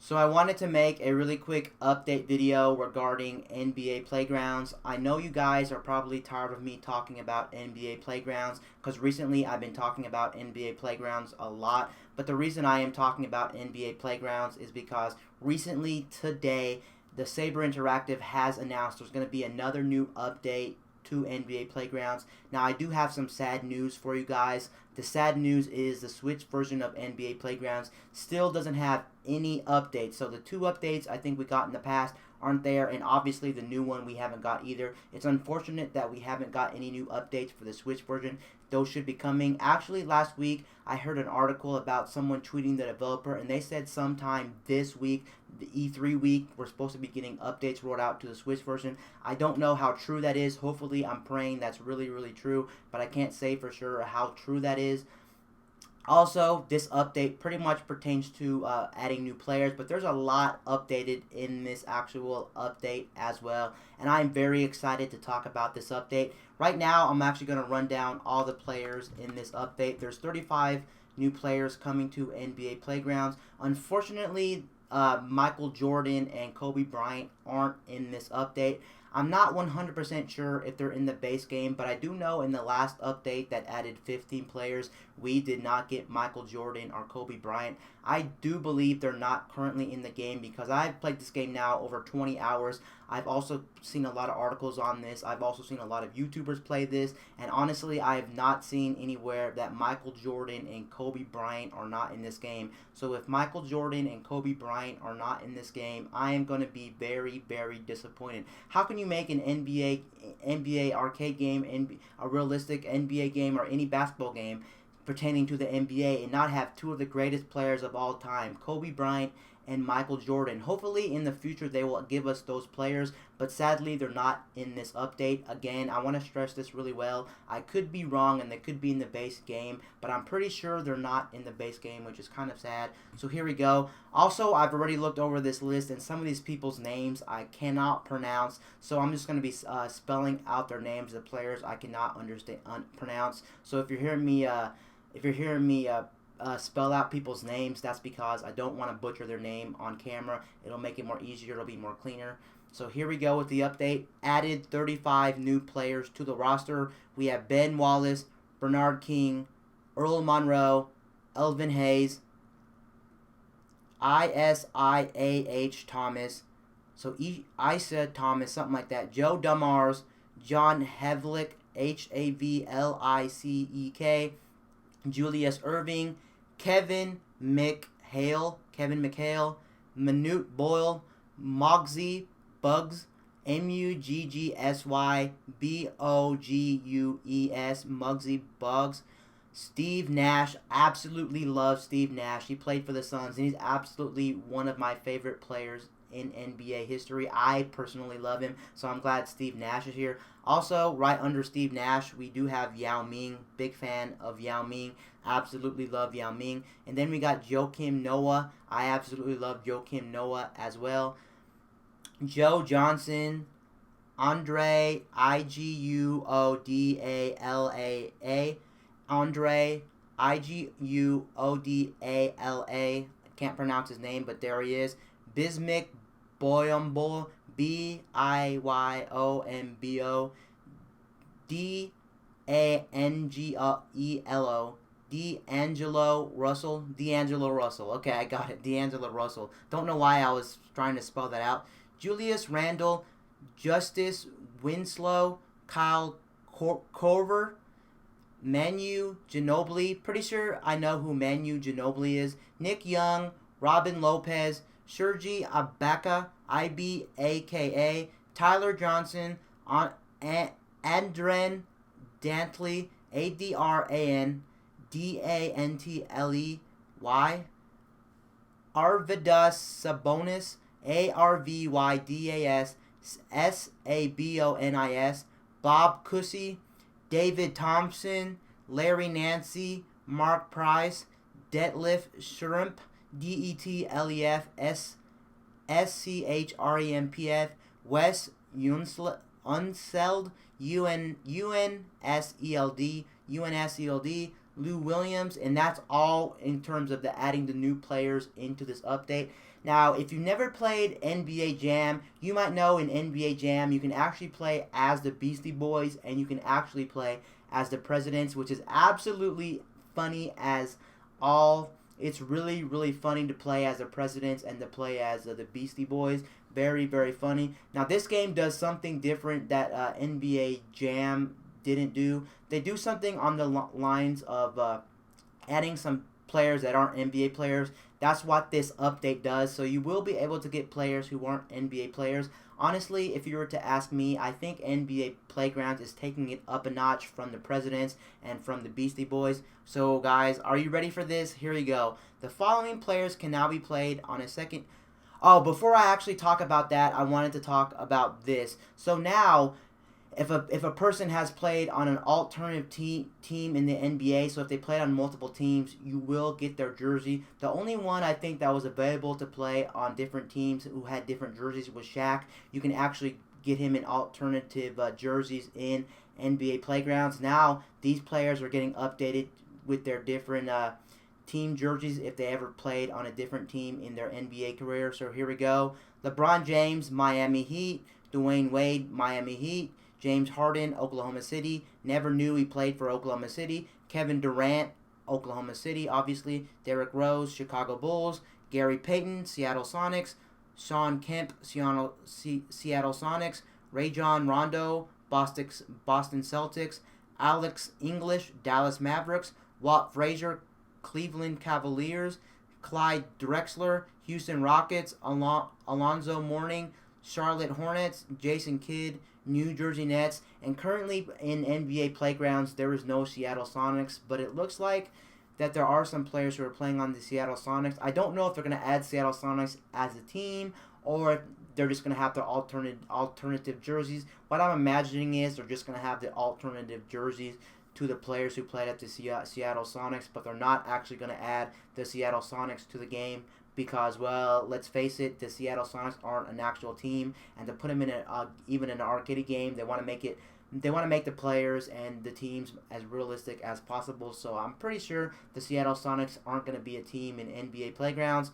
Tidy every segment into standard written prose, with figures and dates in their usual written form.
So I wanted to make a really quick update video regarding NBA Playgrounds. I know you guys are probably tired of me talking about NBA Playgrounds because recently I've been talking about NBA Playgrounds a lot. But the reason I am talking about NBA Playgrounds is because recently today the Saber Interactive has announced there's going to be another new update to NBA Playgrounds. Now I do have some sad news for you guys. The sad news is the Switch version of NBA Playgrounds still doesn't have any updates. So the two updates I think we got in the past aren't there, and obviously the new one we haven't got either. It's unfortunate that we haven't got any new updates for the Switch version. Those should be coming. Actually, last week I heard an article about someone tweeting the developer, and they said sometime this week, the E3 week, we're supposed to be getting updates rolled out to the Switch version. I don't know how true that is. Hopefully, I'm praying that's really, really true, but I can't say for sure how true that is. Also, this update pretty much pertains to adding new players, but there's a lot updated in this actual update as well, and I'm very excited to talk about this update. Right now, I'm actually going to run down all the players in this update. There's 35 new players coming to NBA Playgrounds. Unfortunately, Michael Jordan and Kobe Bryant aren't in this update. I'm not 100% sure if they're in the base game, but I do know in the last update that added 15 players, we did not get Michael Jordan or Kobe Bryant. I do believe they're not currently in the game because I've played this game now over 20 hours. I've also seen a lot of articles on this. I've also seen a lot of YouTubers play this, and honestly, I have not seen anywhere that Michael Jordan and Kobe Bryant are not in this game. So if Michael Jordan and Kobe Bryant are not in this game, I am going to be very, very disappointed. How can you make an NBA arcade game, a realistic NBA game, or any basketball game pertaining to the NBA and not have two of the greatest players of all time, Kobe Bryant and Michael Jordan? Hopefully in the future they will give us those players, but sadly they're not in this update. Again, I want to stress this really well. I could be wrong and they could be in the base game, but I'm pretty sure they're not in the base game, which is kind of sad. So here we go. Also, I've already looked over this list, and some of these people's names I cannot pronounce, so I'm just going to be spelling out their names, the players I cannot pronounce. So if you're hearing me spell out people's names, that's because I don't want to butcher their name on camera. It'll make it more easier. It'll be more cleaner. So here we go with the update. Added 35 new players to the roster. We have Ben Wallace, Bernard King, Earl Monroe, Elvin Hayes, Isiah Thomas, so Isa Thomas, something like that, Joe Dumars, John Havlicek, Havlicek, Julius Irving, Kevin McHale, Manute Boyle, Muggsy Bugs, Muggsy Bugs, Muggsy Bugs. Steve Nash, absolutely love Steve Nash. He played for the Suns, and he's absolutely one of my favorite players in NBA history. I personally love him, so I'm glad Steve Nash is here. Also, right under Steve Nash, we do have Yao Ming. Big fan of Yao Ming. Absolutely love Yao Ming. And then we got Joakim Noah. I absolutely love Joakim Noah as well. Joe Johnson, Andre Iguodala, Andre Iguodala. Can't pronounce his name, but there he is. Bismack Biyombo, Biyombo, D'Angelo, D'Angelo Russell. Okay, I got it. D'Angelo Russell. Don't know why I was trying to spell that out. Julius Randle, Justice Winslow, Kyle Korver, Manu Ginobili. Pretty sure I know who Manu Ginobili is. Nick Young, Robin Lopez, Sergi Ibaka, Ibaka, Tyler Johnson, Adrian Dantley, Adran Dantley, Arvidas Sabonis, Arvydas Sabonis, Bob Cousy, David Thompson, Larry Nance, Mark Price, Detlef Schrempf, Detlef Schrempf, Wes Unseld, UNSELD, Lou Williams, and that's all in terms of adding the new players into this update. Now, if you've never played NBA Jam, you might know in NBA Jam you can actually play as the Beastie Boys and you can actually play as the Presidents, which is absolutely funny as all. It's really, really funny to play as the Presidents and to play as the Beastie Boys. Very, very funny. Now, this game does something different that NBA Jam didn't do. They do something on the lines of adding some players that aren't NBA players. That's what this update does. So you will be able to get players who aren't NBA players. Honestly, if you were to ask me, I think NBA Playgrounds is taking it up a notch from the Presidents and from the Beastie Boys. So guys, are you ready for this? Here you go. The following players can now be played on a second. Oh, before I actually talk about that, I wanted to talk about this. So now, if a person has played on an alternative team in the NBA, so if they played on multiple teams, you will get their jersey. The only one I think that was available to play on different teams who had different jerseys was Shaq. You can actually get him in alternative jerseys in NBA Playgrounds. Now, these players are getting updated with their different team jerseys if they ever played on a different team in their NBA career. So here we go. LeBron James, Miami Heat. Dwayne Wade, Miami Heat. James Harden, Oklahoma City. Never knew he played for Oklahoma City. Kevin Durant, Oklahoma City, obviously. Derrick Rose, Chicago Bulls. Gary Payton, Seattle Sonics. Sean Kemp, Seattle Sonics. Rajon Rondo, Boston Celtics. Alex English, Dallas Mavericks. Walt Frazier, Cleveland Cavaliers. Clyde Drexler, Houston Rockets. Alonzo Mourning, Charlotte Hornets. Jason Kidd, New Jersey Nets, and currently in NBA Playgrounds there is no Seattle Sonics, but it looks like that there are some players who are playing on the Seattle Sonics. I don't know if they're going to add Seattle Sonics as a team or if they're just going to have their alternative jerseys. What I'm imagining is they're just going to have the alternative jerseys to the players who played at the Seattle Sonics, but they're not actually going to add the Seattle Sonics to the game because, well, let's face it, the Seattle Sonics aren't an actual team, and to put them in even in an arcade game, they want to make it. They want to make the players and the teams as realistic as possible. So I'm pretty sure the Seattle Sonics aren't going to be a team in NBA Playgrounds.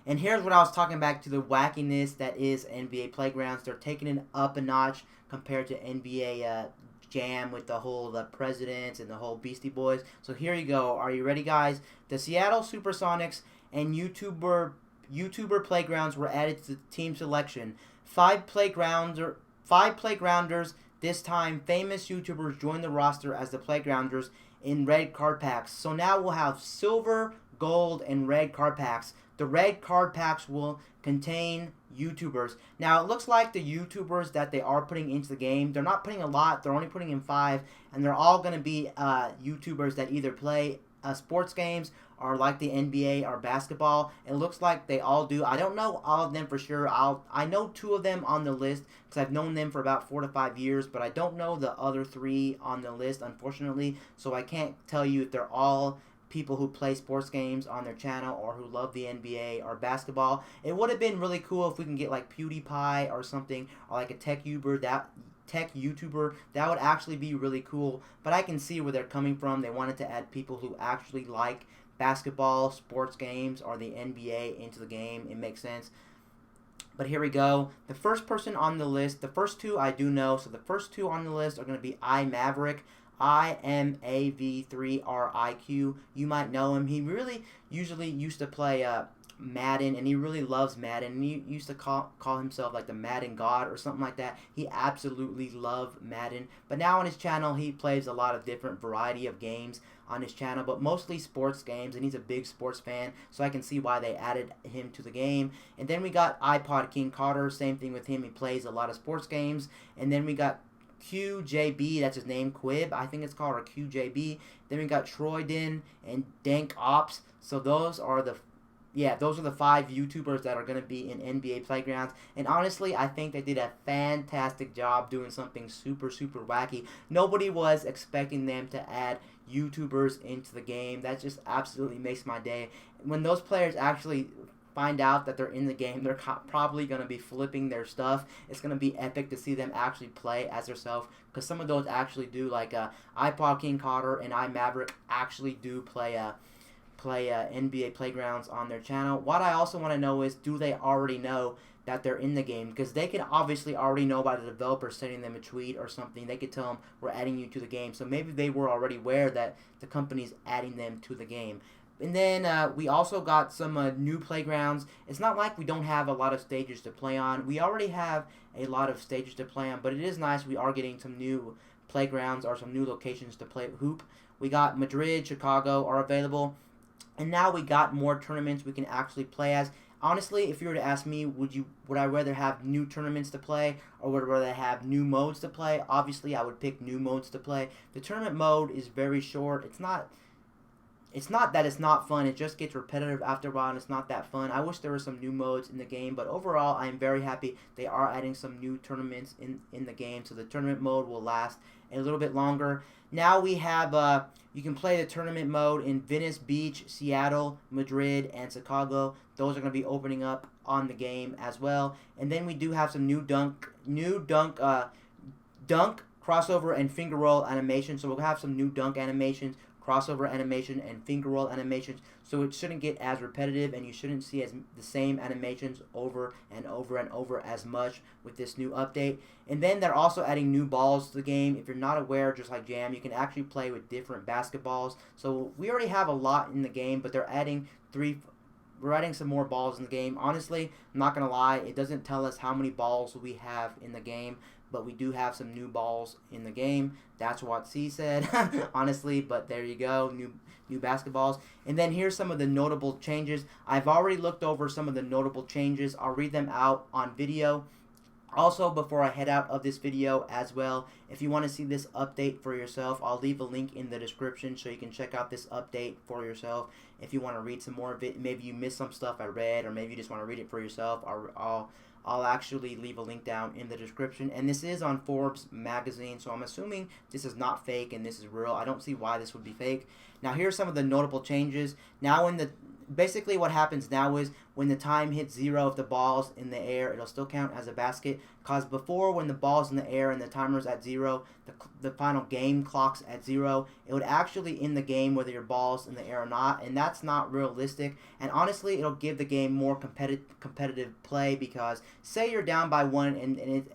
And here's what I was talking back to the wackiness that is NBA Playgrounds. They're taking it up a notch compared to NBA Jam with the whole Presidents and the whole Beastie Boys. So here you go. Are you ready, guys? The Seattle Supersonics and YouTuber Playgrounds were added to the team selection. Five Playgrounders. This time, famous YouTubers joined the roster as the Playgrounders in red card packs. So now we'll have silver, gold, and red card packs. The red card packs will contain YouTubers. Now, it looks like the YouTubers that they are putting into the game, they're not putting a lot. They're only putting in 5, and they're all going to be YouTubers that either play sports games or like the NBA or basketball. It looks like they all do. I don't know all of them for sure. I know 2 of them on the list because I've known them for about 4 to 5 years, but I don't know the other 3 on the list, unfortunately. So I can't tell you if they're all people who play sports games on their channel or who love the NBA or basketball. It would have been really cool if we can get like PewDiePie or something, or like a tech YouTuber. That would actually be really cool. But I can see where they're coming from. They wanted to add people who actually like basketball, sports games, or the NBA into the game. It makes sense. But here we go. The first person on the list, the first 2 I do know. So the first 2 on the list are going to be iMaverick. IMAV3RIQ. You might know him. He really usually used to play Madden, and he really loves Madden. And he used to call himself like the Madden God or something like that. He absolutely loved Madden. But now on his channel, he plays a lot of different variety of games on his channel, but mostly sports games, and he's a big sports fan, so I can see why they added him to the game. And then we got iPod King Carter. Same thing with him. He plays a lot of sports games. And then we got QJB, that's his name, Quib, I think it's called, or QJB. Then we got Troyden and Dank Ops. So those are the 5 YouTubers that are going to be in NBA Playgrounds. And honestly, I think they did a fantastic job doing something super, super wacky. Nobody was expecting them to add YouTubers into the game. That just absolutely makes my day. When those players actually find out that they're in the game, they're probably going to be flipping their stuff. It's going to be epic to see them actually play as themselves, because some of those actually do, like iPod King Carter and iMaverick actually do play play NBA Playgrounds on their channel. What I also want to know is, do they already know that they're in the game? Because they can obviously already know by the developer sending them a tweet or something. They could tell them, we're adding you to the game. So maybe they were already aware that the company's adding them to the game. And then we also got some new playgrounds. It's not like we don't have a lot of stages to play on. We already have a lot of stages to play on, but it is nice we are getting some new playgrounds or some new locations to play hoop. We got Madrid, Chicago are available, and now we got more tournaments we can actually play as. Honestly, if you were to ask me, would I rather have new tournaments to play or would I rather have new modes to play? Obviously, I would pick new modes to play. The tournament mode is very short. It's not that it's not fun. It just gets repetitive after a while, and it's not that fun. I wish there were some new modes in the game, but overall, I am very happy they are adding some new tournaments in the game, so the tournament mode will last a little bit longer. Now we have, you can play the tournament mode in Venice Beach, Seattle, Madrid, and Chicago. Those are going to be opening up on the game as well. And then we do have some new dunk, crossover, and finger roll animations. So we'll have some new dunk animations, crossover animation, and finger roll animations, so it shouldn't get as repetitive and you shouldn't see as the same animations over and over and over as much with this new update. And then they're also adding new balls to the game. If you're not aware, just like Jam, you can actually play with different basketballs. So we already have a lot in the game, but they're adding we're adding some more balls in the game. Honestly, I'm not going to lie, it doesn't tell us how many balls we have in the game, but we do have some new balls in the game. That's what C said, honestly, but there you go, new basketballs. And then here's some of the notable changes. I've already looked over some of the notable changes. I'll read them out on video. Also, before I head out of this video as well, if you want to see this update for yourself, I'll leave a link in the description so you can check out this update for yourself. If you want to read some more of it, maybe you missed some stuff I read, or maybe you just want to read it for yourself, I'll actually leave a link down in the description. And this is on Forbes magazine, so I'm assuming this is not fake and this is real. I don't see why this would be fake. Now here's some of the notable changes. Now basically what happens now is when the time hits 0, if the ball's in the air, it'll still count as a basket. Because before, when the ball's in the air and the timer's at 0, the final game clock's at 0, it would actually end the game whether your ball's in the air or not, and that's not realistic. And honestly, it'll give the game more competitive play, because say you're down by 1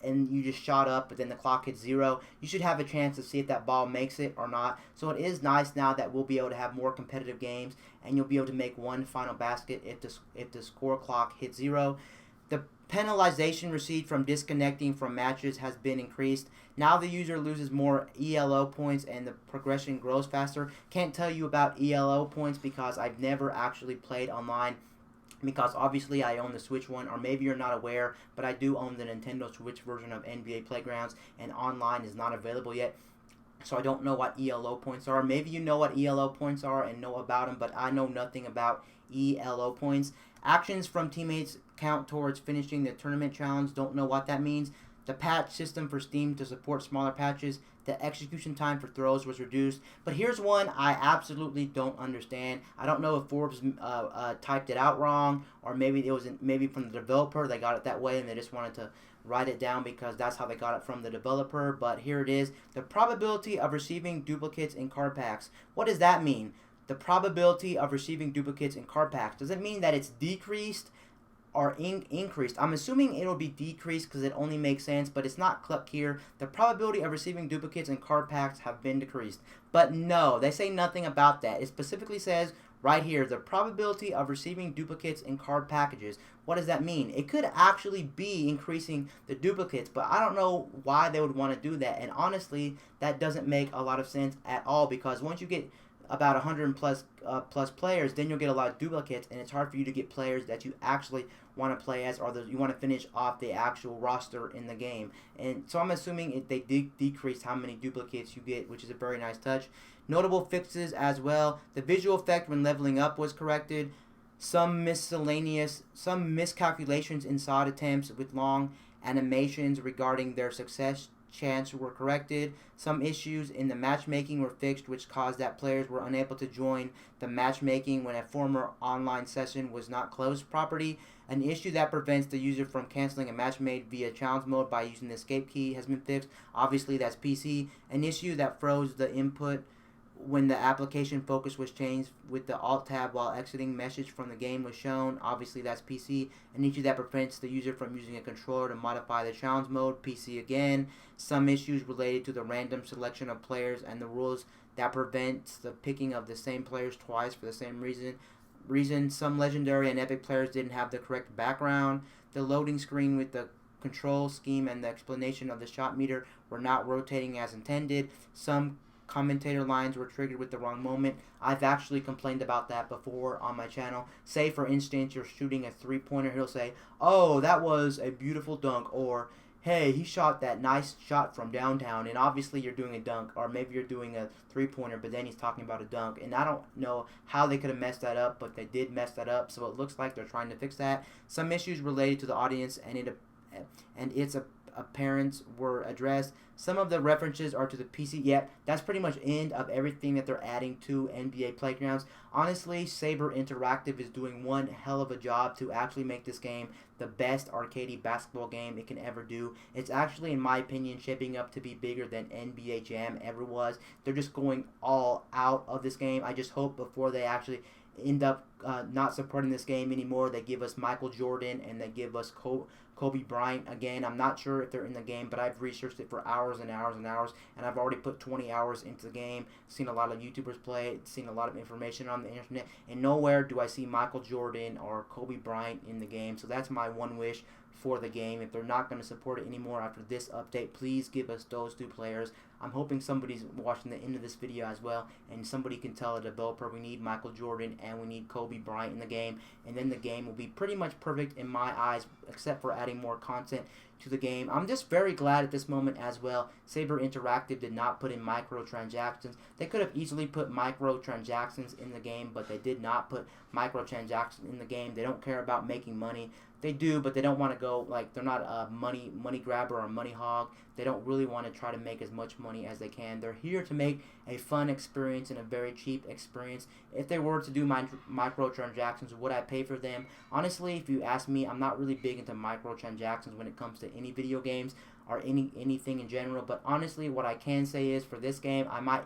and you just shot up, but then the clock hits 0, you should have a chance to see if that ball makes it or not. So it is nice now that we'll be able to have more competitive games, and you'll be able to make one final basket if the score clock hits 0. The penalization received from disconnecting from matches has been increased. Now the user loses more ELO points and the progression grows faster. Can't tell you about ELO points because I've never actually played online, because obviously I own the Switch one, or maybe you're not aware, but I do own the Nintendo Switch version of NBA Playgrounds, and online is not available yet. So I don't know what ELO points are. Maybe you know what ELO points are and know about them, but I know nothing about ELO points. Actions from teammates count towards finishing the tournament challenge. Don't know what that means. The patch system for Steam to support smaller patches. The execution time for throws was reduced. But here's one I absolutely don't understand. I don't know if Forbes typed it out wrong, or maybe it was maybe from the developer. They got it that way and they just wanted to write it down because that's how they got it from the developer. But here it is. The probability of receiving duplicates in card packs. What does that mean? The probability of receiving duplicates in card packs. Does it mean that it's decreased or increased? I'm assuming it'll be decreased because it only makes sense, but it's not clear. The probability of receiving duplicates in card packs have been decreased. But no, they say nothing about that. It specifically says right here, the probability of receiving duplicates in card packages. What does that mean? It could actually be increasing the duplicates, but I don't know why they would want to do that. And honestly, that doesn't make a lot of sense at all, because once you get about 100 plus players, then you'll get a lot of duplicates, and it's hard for you to get players that you actually want to play as, or you want to finish off the actual roster in the game. And so I'm assuming they decreased how many duplicates you get, which is a very nice touch. Notable fixes as well. The visual effect when leveling up was corrected. Some miscalculations in SOD attempts with long animations regarding their success chance were corrected. Some issues in the matchmaking were fixed, which caused that players were unable to join the matchmaking when a former online session was not closed properly. An issue that prevents the user from canceling a match made via challenge mode by using the escape key has been fixed. Obviously, that's PC. An issue that froze the input when the application focus was changed with the Alt tab while exiting, message from the game was shown. Obviously that's PC. An issue that prevents the user from using a controller to modify the challenge mode, PC again. Some issues related to the random selection of players and the rules that prevents the picking of the same players twice for the same reason. Some legendary and epic players didn't have the correct background. The loading screen with the control scheme and the explanation of the shot meter were not rotating as intended. Some commentator lines were triggered with the wrong moment. I've actually complained about that before on my channel. Say for instance you're shooting a three-pointer, he'll say, "Oh, that was a beautiful dunk," or "Hey, he shot that nice shot from downtown," and obviously you're doing a dunk, or maybe you're doing a three-pointer, but then he's talking about a dunk, and I don't know how they could have messed that up, but they did mess that up, so it looks like they're trying to fix that. Some issues related to the audience and its appearance were addressed. Some of the references are to the PC. Yep, that's pretty much end of everything that they're adding to NBA Playgrounds. Honestly, Saber Interactive is doing one hell of a job to actually make this game the best arcade basketball game it can ever do. It's actually, in my opinion, shaping up to be bigger than NBA Jam ever was. They're just going all out of this game. I just hope before they actually end up not supporting this game anymore, they give us Michael Jordan and they give us Kobe Bryant again. I'm not sure if they're in the game, but I've researched it for hours and hours and hours, and I've already put 20 hours into the game, seen a lot of YouTubers play it, seen a lot of information on the internet, and nowhere do I see Michael Jordan or Kobe Bryant in the game. So that's my one wish for the game. If they're not going to support it anymore after this update, please give us those two players. I'm hoping somebody's watching the end of this video as well, and somebody can tell a developer we need Michael Jordan and we need Kobe Bryant in the game, and then the game will be pretty much perfect in my eyes, except for adding more content to the game. I'm just very glad at this moment as well. Saber Interactive did not put in microtransactions. They could have easily put microtransactions in the game, but they did not put microtransactions in the game. They don't care about making money. They do, but they don't want to go, like, they're not a money grabber or a money hog. They don't really want to try to make as much money as they can. They're here to make a fun experience and a very cheap experience. If they were to do microtransactions, would I pay for them? Honestly, if you ask me, I'm not really big into microtransactions when it comes to any video games or anything in general. But honestly, what I can say is for this game, I might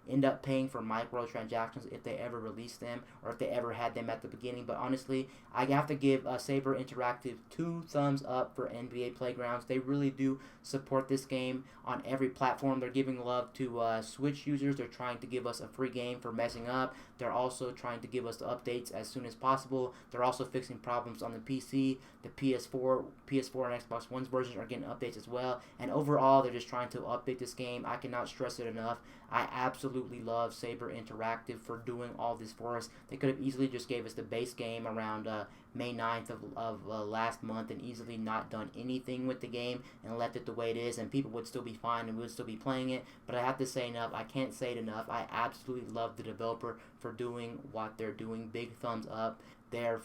end up paying for microtransactions if they ever release them or if they ever had them at the beginning. But honestly, I have to give Saber Interactive 2 thumbs up for NBA Playgrounds. They really do support this game on every platform. They're giving love to Switch users. They're trying to give us a free game for messing up. They're also trying to give us the updates as soon as possible. They're also fixing problems on the PC. The PS4 and Xbox One's versions are getting updates as well. And overall, they're just trying to update this game. I cannot stress it enough. I absolutely love Saber Interactive for doing all this for us. They could have easily just gave us the base game around May 9th of last month and easily not done anything with the game and left it the way it is, and people would still be fine and we would still be playing it. But I have to say enough. I can't say it enough. I absolutely love the developer for doing what they're doing. Big thumbs up. They're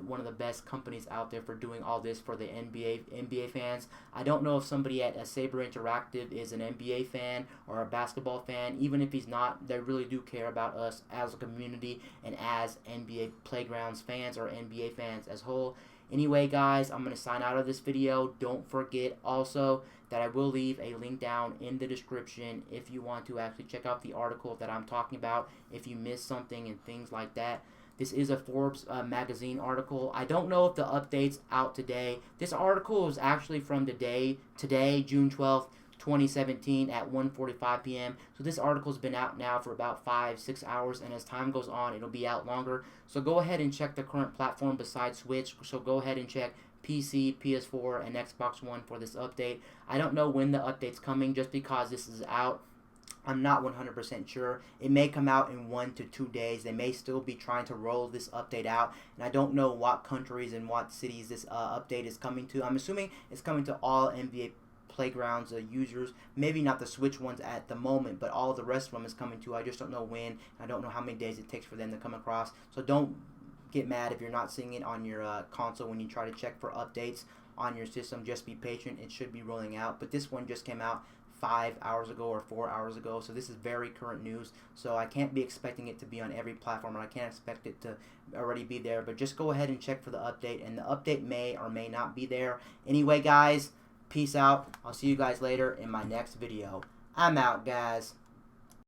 one of the best companies out there for doing all this for the NBA fans. I don't know if somebody at Saber Interactive is an NBA fan or a basketball fan. Even if he's not, they really do care about us as a community and as NBA Playgrounds fans or NBA fans as a whole. Anyway, guys, I'm going to sign out of this video. Don't forget also that I will leave a link down in the description if you want to actually check out the article that I'm talking about, if you missed something and things like that. This is a Forbes magazine article. I don't know if the update's out today. This article is actually from today, June 12th, 2017 at 1:45 p.m. So this article's been out now for about 5-6 hours, and as time goes on, it'll be out longer. So go ahead and check the current platform besides Switch. So go ahead and check PC, PS4, and Xbox One for this update. I don't know when the update's coming just because this is out. I'm not 100% sure. It may come out in 1 to 2 days. They may still be trying to roll this update out, and I don't know what countries and what cities this update is coming to. I'm assuming it's coming to all NBA Playgrounds users, maybe not the Switch ones at the moment, but all the rest of them is coming to. I just don't know when. I don't know how many days it takes for them to come across. So don't get mad if you're not seeing it on your console when you try to check for updates on your system. Just be patient. It should be rolling out, but this one just came out 5 hours ago or 4 hours ago, so this is very current news. So I can't be expecting it to be on every platform, and I can't expect it to already be there, but just go ahead and check for the update, and the update may or may not be there. Anyway, guys, peace out. I'll see you guys later in my next video. I'm out, guys.